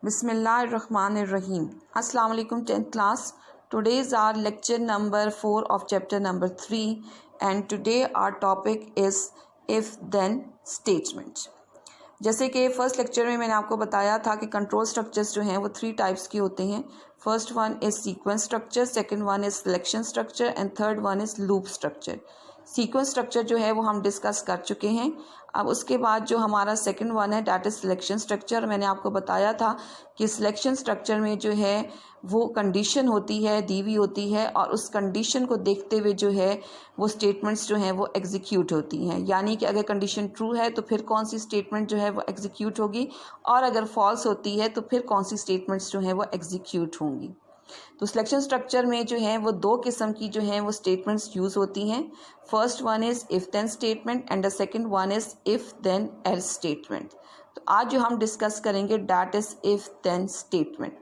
Bismillahirrahmanirrahim. Assalamu alaikum 10th class. Today is our lecture number 4 of chapter number 3 and today our topic is if then statement. जैसे कि first lecture में मैंने आपको बताया था कि कंट्रोल स्ट्रक्चर्स जो हैं वो 3 टाइप्स के होते हैं. First one is sequence structure, second one is selection structure and third one is loop structure. Sequence structure जो है वो हम डिस्कस कर चुके हैं. अब उसके बाद जो हमारा सेकंड वन है डैट इज़ सिलेक्शन स्ट्रक्चर. मैंने आपको बताया था कि सिलेक्शन स्ट्रक्चर में जो है वो कंडीशन होती है, दी हुई होती है और उस कंडीशन को देखते हुए जो है वो स्टेटमेंट्स जो हैं वो एग्जीक्यूट होती हैं. यानी कि अगर कंडीशन ट्रू है तो फिर कौन सी स्टेटमेंट जो है वो एग्जीक्यूट होगी और अगर फॉल्स होती है तो फिर कौन सी स्टेटमेंट्स जो हैं वो एग्जीक्यूट होंगी. तो सिलेक्शन स्ट्रक्चर में जो है वो 2 किस्म की जो हैं वो स्टेटमेंट्स यूज़ होती हैं. First one is if then statement and the second one is if then else statement. तो आज जो हम डिस्कस करेंगे that is if then statement.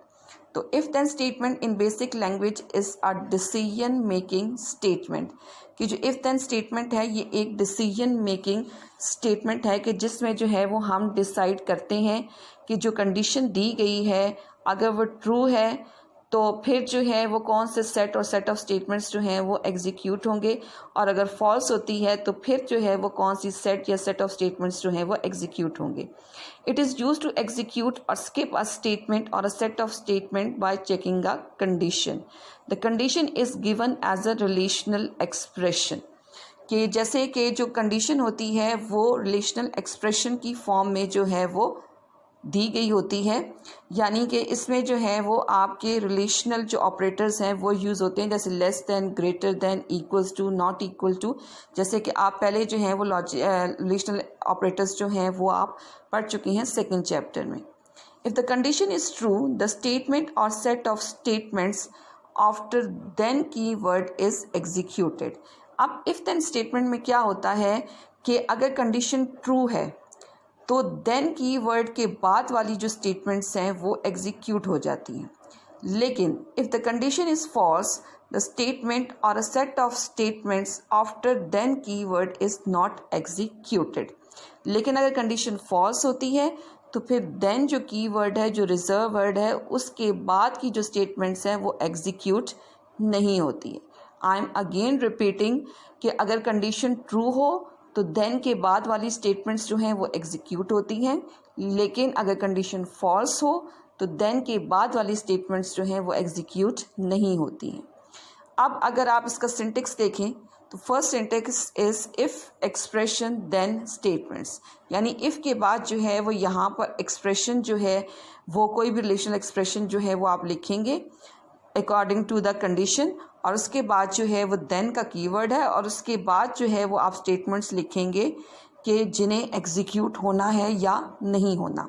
तो if then statement in basic language is a decision making statement. कि जो if then statement है ये एक डिसीजन मेकिंग स्टेटमेंट है कि जिसमें जो है वो हम डिसाइड करते हैं कि जो कंडीशन दी गई है अगर वो ट्रू है तो फिर जो है वो कौन से सेट ऑफ स्टेटमेंट्स जो हैं वो एग्जीक्यूट होंगे और अगर फॉल्स होती है तो फिर जो है वो कौन सी सेट ऑफ स्टेटमेंट्स जो हैं वो एग्जीक्यूट होंगे. It is used to execute और स्किप अ स्टेटमेंट और a set of statement by checking a condition. The condition is given as a relational expression. कि जैसे कि जो कंडीशन होती है वो रिलेशनल एक्सप्रेशन की फॉर्म में जो है वो दी गई होती है. यानी कि इसमें जो है वो आपके रिलेशनल जो ऑपरेटर्स हैं वो यूज़ होते हैं जैसे less than, greater than, equals to, not equal to. जैसे कि आप पहले जो हैं वो रिलेशनल ऑपरेटर्स जो हैं वो आप पढ़ चुके हैं सेकंड चैप्टर में. If the condition is true the statement or set of statements after then keyword is executed. अब इफ़ देन स्टेटमेंट में क्या होता है कि अगर कंडीशन ट्रू है तो देन की वर्ड के बाद वाली जो स्टेटमेंट्स हैं वो एग्जीक्यूट हो जाती हैं. लेकिन if the condition is false the statement और a set of statements after then keyword is not executed. लेकिन अगर कंडीशन फॉल्स होती है तो फिर देन जो की वर्ड है, जो रिजर्व वर्ड है, उसके बाद की जो स्टेटमेंट्स हैं वो एग्जीक्यूट नहीं होती है. आई एम अगेन रिपीटिंग कि अगर कंडीशन ट्रू हो तो देन के बाद वाली स्टेटमेंट्स जो हैं वो एग्जीक्यूट होती हैं. लेकिन अगर कंडीशन फॉल्स हो तो देन के बाद वाली स्टेटमेंट्स जो हैं वो एग्जीक्यूट नहीं होती हैं. अब अगर आप इसका सिंटेक्स देखें तो first syntax is if expression then statements. यानी इफ़ के बाद जो है वो यहाँ पर एक्सप्रेशन जो है वो कोई भी रिलेशनल एक्सप्रेशन जो है वो आप लिखेंगे अकॉर्डिंग टू द कंडीशन और उसके बाद जो है वो देन का कीवर्ड है और उसके बाद जो है वो आप स्टेटमेंट्स लिखेंगे कि जिन्हें एग्जीक्यूट होना है या नहीं होना.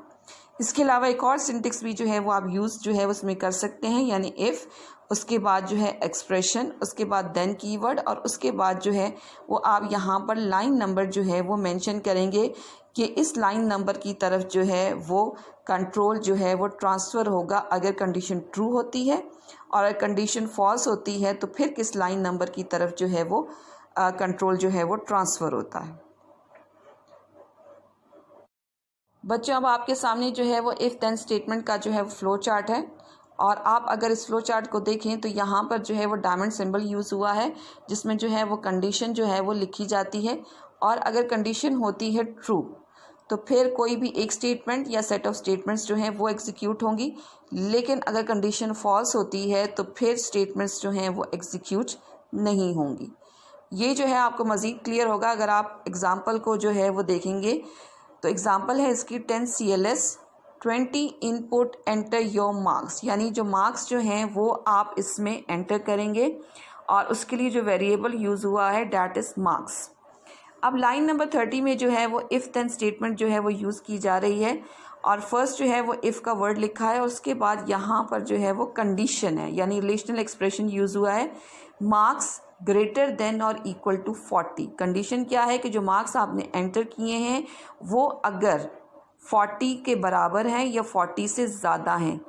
इसके अलावा एक और सिंटेक्स भी जो है वो आप यूज़ जो है उसमें कर सकते हैं. यानी इफ़, उसके बाद जो है एक्सप्रेशन, उसके बाद देन कीवर्ड और उसके बाद जो है वो आप यहाँ पर लाइन नंबर जो है वो मेंशन करेंगे कि इस लाइन नंबर की तरफ जो है वो कंट्रोल जो है वो ट्रांसफ़र होगा अगर कंडीशन ट्रू होती है और अगर कंडीशन फॉल्स होती है तो फिर किस लाइन नंबर की तरफ जो है वो कंट्रोल जो है वो ट्रांसफ़र होता है. बच्चों अब आपके सामने जो है वो इफ़ देन स्टेटमेंट का जो है वो फ्लो चार्ट है और आप अगर इस फ्लो चार्ट को देखें तो यहाँ पर जो है वो डायमंड सिंबल यूज़ हुआ है जिसमें जो है वो कंडीशन जो है वो लिखी जाती है और अगर कंडीशन होती है ट्रू तो फिर कोई भी एक स्टेटमेंट या सेट ऑफ स्टेटमेंट्स जो हैं वो एग्जीक्यूट होंगी. लेकिन अगर कंडीशन फॉल्स होती है तो फिर स्टेटमेंट्स जो हैं वो एग्जीक्यूट नहीं होंगी. ये जो है आपको मज़ीद क्लियर होगा अगर आप एग्ज़ाम्पल को जो है वो देखेंगे. तो एग्ज़ाम्पल है इसकी 10 CLS 20 input enter your marks. यानी जो मार्क्स जो हैं वो आप इसमें एंटर करेंगे और उसके लिए जो वेरिएबल यूज़ हुआ है डैट इज़ मार्क्स. अब लाइन नंबर 30 में जो है वो इफ़ देन स्टेटमेंट जो है वो यूज़ की जा रही है और फर्स्ट जो है वो इफ़ का वर्ड लिखा है और उसके बाद यहाँ पर जो है वो कंडीशन है यानी रिलेशनल एक्सप्रेशन यूज़ हुआ है मार्क्स ग्रेटर देन और इक्वल टू 40. कंडीशन क्या है कि जो मार्क्स आपने एंटर किए हैं वो अगर 40 के बराबर हैं या 40 से ज़्यादा हैं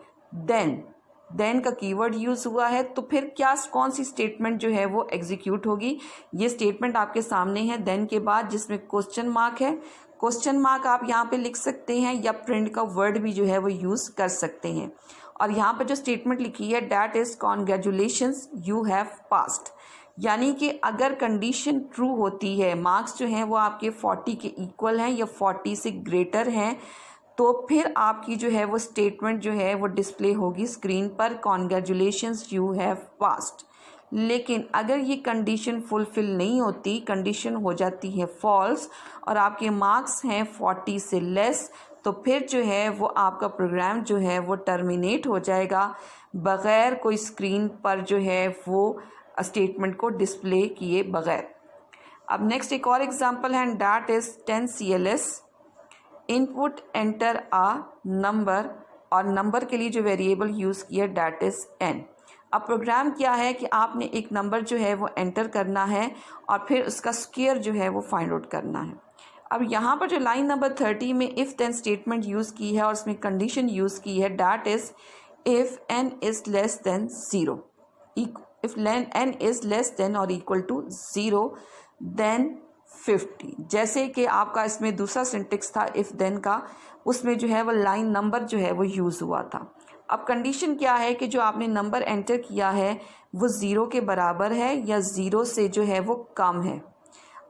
देन का कीवर्ड यूज़ हुआ है तो फिर क्या कौन सी स्टेटमेंट जो है वो एग्जीक्यूट होगी. ये स्टेटमेंट आपके सामने है देन के बाद जिसमें क्वेश्चन मार्क है. क्वेश्चन मार्क आप यहाँ पे लिख सकते हैं या प्रिंट का वर्ड भी जो है वो यूज़ कर सकते हैं। और यहाँ पर जो स्टेटमेंट लिखी है that is congratulations you have passed, यानी कि अगर कंडीशन ट्रू होती है, मार्क्स जो हैं वो आपके 40 के इक्वल हैं या 40 से ग्रेटर हैं, तो फिर आपकी जो है वो स्टेटमेंट जो है वो डिस्प्ले होगी स्क्रीन पर, कॉन्ग्रेचुलेशंस यू हैव पास्ड। लेकिन अगर ये कंडीशन फुलफिल नहीं होती, कंडीशन हो जाती है फॉल्स और आपके मार्क्स हैं 40 से लेस, तो फिर जो है वो आपका प्रोग्राम जो है वो टर्मिनेट हो जाएगा बग़ैर कोई स्क्रीन पर जो है वो स्टेटमेंट को डिस्प्ले किए बग़ैर। अब नेक्स्ट एक और एग्जांपल है, that is 10 CLS, input enter a number, और नंबर के लिए जो वेरिएबल यूज़ किया डैट इज़ n। अब प्रोग्राम क्या है कि आपने एक नंबर जो है वो एंटर करना है और फिर उसका स्क्वायर जो है वो फाइंड आउट करना है। अब यहाँ पर जो लाइन नंबर 30 में इफ़ देन स्टेटमेंट यूज़ की है और उसमें कंडीशन यूज़ की है that is if n is less than 0, if n is less than और इक्वल टू 0 देन 50। जैसे कि आपका इसमें दूसरा सिंटेक्स था इफ़ देन का, उसमें जो है वो लाइन नंबर जो है वो यूज़ हुआ था। अब कंडीशन क्या है कि जो आपने नंबर एंटर किया है वो 0 के बराबर है या 0 से जो है वो कम है।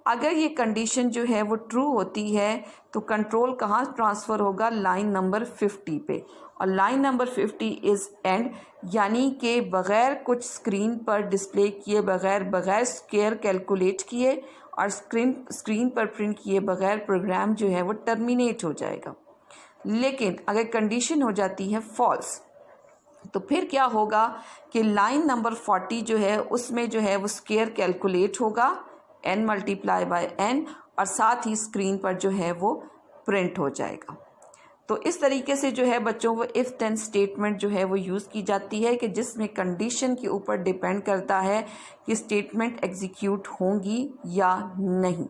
अगर ये कंडीशन जो है वो ट्रू होती है तो कंट्रोल कहाँ ट्रांसफ़र होगा, लाइन नंबर 50 पे, और लाइन नंबर 50 इज़ एंड, यानी कि बग़ैर कुछ स्क्रीन पर डिस्प्ले किए बग़ैर स्क्वायर कैलकुलेट किए और स्क्रीन पर प्रिंट किए बग़ैर प्रोग्राम जो है वो टर्मिनेट हो जाएगा। लेकिन अगर कंडीशन हो जाती है फॉल्स, तो फिर क्या होगा कि लाइन नंबर 40 जो है उसमें जो है वो स्क्वायर कैलकुलेट होगा n मल्टीप्लाई बाय n, और साथ ही स्क्रीन पर जो है वो प्रिंट हो जाएगा। तो इस तरीके से जो है बच्चों वो इफ़ देन स्टेटमेंट जो है वो यूज़ की जाती है कि जिसमें कंडीशन के ऊपर डिपेंड करता है कि स्टेटमेंट एग्जीक्यूट होंगी या नहीं।